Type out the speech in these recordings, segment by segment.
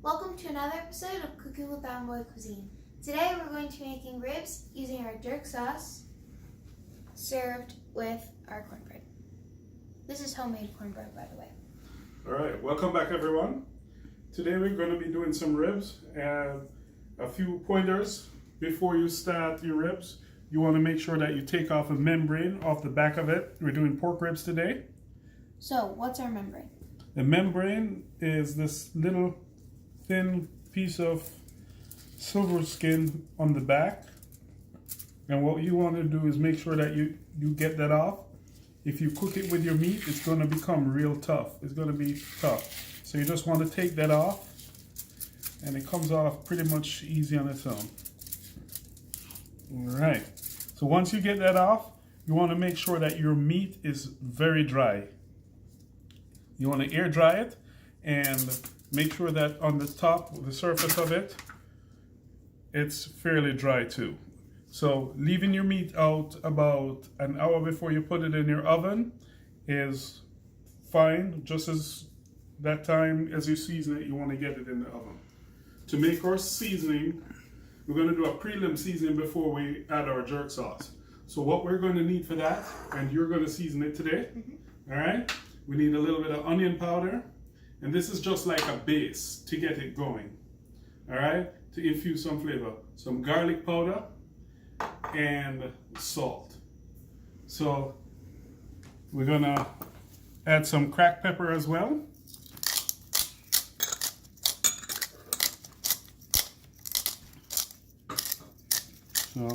Welcome to another episode of Cooking with Bwoy Cuisine. Today we're going to be making ribs using our jerk sauce served with our cornbread. This is homemade cornbread, by the way. Alright, welcome back everyone. Today we're going to be doing some ribs and a few pointers before you start your ribs. You want to make sure that you take off a membrane off the back of it. We're doing pork ribs today. So, what's our membrane? The membrane is this little thin piece of silver skin on the back, and what you want to do is make sure that you get that off. If you cook it with your meat, it's going to become real tough. It's going to be tough. So you just want to take that off, and it comes off pretty much easy on its own. Alright, so once you get that off, you want to make sure that your meat is very dry. You want to air dry it and make sure that on the top, the surface of it, it's fairly dry too. So leaving your meat out about an hour before you put it in your oven is fine. Just as that time as you season it, you want to get it in the oven. To make our seasoning, we're going to do a prelim seasoning before we add our jerk sauce. So what we're going to need for that, and you're going to season it today, all right? We need a little bit of onion powder. And this is just like a base to get it going, all right? To infuse some flavor. Some garlic powder and salt. So we're gonna add some cracked pepper as well. So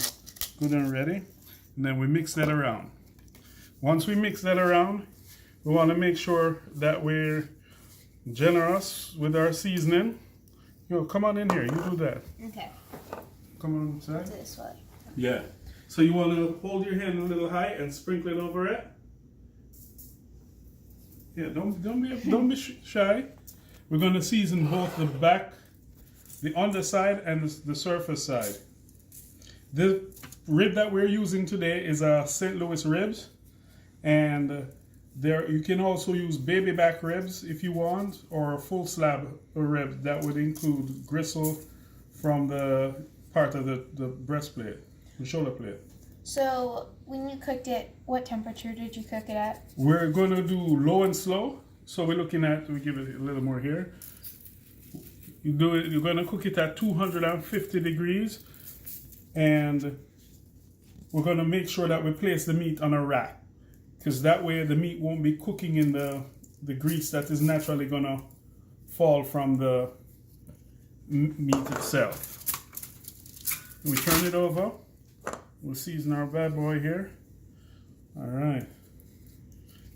good and ready. And then we mix that around. Once we mix that around, we want to make sure that we're generous with our seasoning. Yo, come on in here. You do that. Okay. Come on inside. This way. Yeah. So you want to hold your hand a little high and sprinkle it over it. Yeah. Don't be shy. We're going to season both the back, the underside, and the surface side. The rib that we're using today is a St. Louis ribs, and there, you can also use baby back ribs if you want, or a full slab of ribs. That would include gristle from the part of the breastplate, the shoulder plate. So, when you cooked it, what temperature did you cook it at? We're going to do low and slow. So we're looking at, we give it a little more here. You're going to cook it at 250 degrees, and we're going to make sure that we place the meat on a rack, because that way the meat won't be cooking in the grease that is naturally going to fall from the meat itself. We turn it over. We'll season our bad boy here. All right.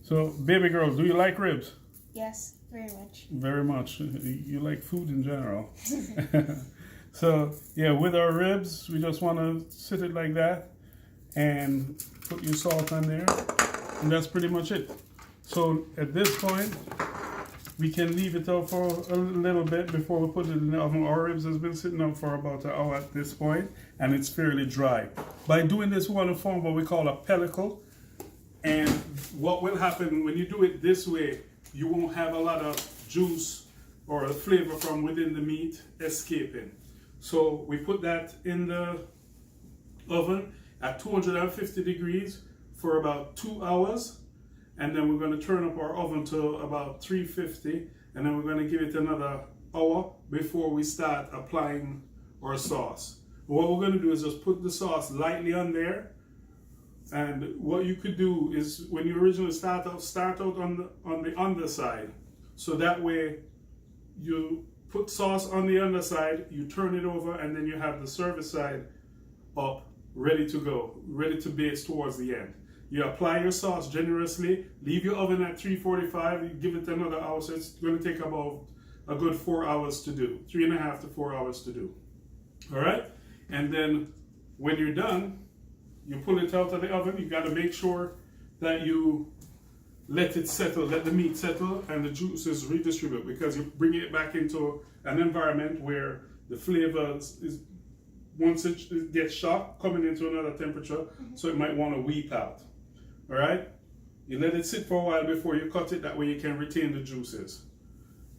So, baby girls, do you like ribs? Yes, very much. Very much. You like food in general. So, yeah, with our ribs, we just want to sit it like that and put your salt on there. And that's pretty much it. So at this point, we can leave it out for a little bit before we put it in the oven. Our ribs has been sitting out for about an hour at this point, and it's fairly dry. By doing this, we want to form what we call a pellicle. And what will happen when you do it this way, you won't have a lot of juice or flavor from within the meat escaping. So we put that in the oven at 250 degrees for about 2 hours, and then we're going to turn up our oven to about 350, and then we're going to give it another hour before we start applying our sauce. What we're going to do is just put the sauce lightly on there, and what you could do is when you originally start out on the underside, so that way you put sauce on the underside, you turn it over, and then you have the service side up, ready to go, ready to baste towards the end. You apply your sauce generously, leave your oven at 345, you give it another hour, so it's going to take about a good 4 hours to do, 3.5 to 4 hours to do. All right? And then when you're done, you pull it out of the oven. You got to make sure that you let it settle, let the meat settle, and the juices redistribute, because you bring it back into an environment where the flavors is, once it gets shocked, coming into another temperature, so it might want to weep out. All right? You let it sit for a while before you cut it, that way you can retain the juices.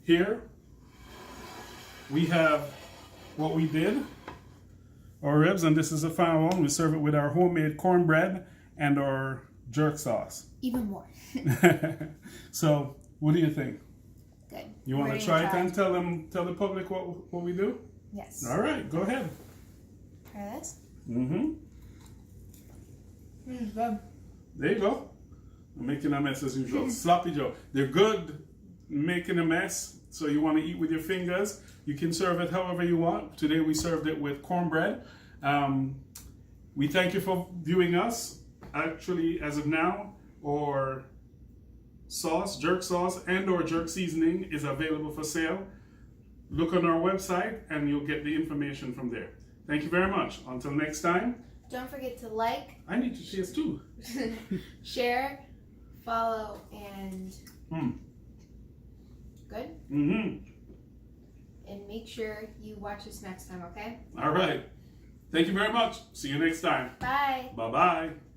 Here, we have what we did, our ribs, and this is the final one. We serve it with our homemade cornbread and our jerk sauce. Even more. So, what do you think? Good. You want Ready to try it and tell the public what we do? Yes. All right, go ahead. Try this. Mm-hmm. Good. There you go. I'm making a mess as usual. Sloppy Joe. They're good making a mess, so you want to eat with your fingers. You can serve it however you want. Today we served it with cornbread. We thank you for viewing us. Actually, as of now, our sauce, jerk sauce, and or jerk seasoning is available for sale. Look on our website and you'll get the information from there. Thank you very much. Until next time. Don't forget to like. I need to taste too. Share, follow, and good. Mm-hmm. And make sure you watch us next time, okay? All right. Thank you very much. See you next time. Bye. Bye-bye.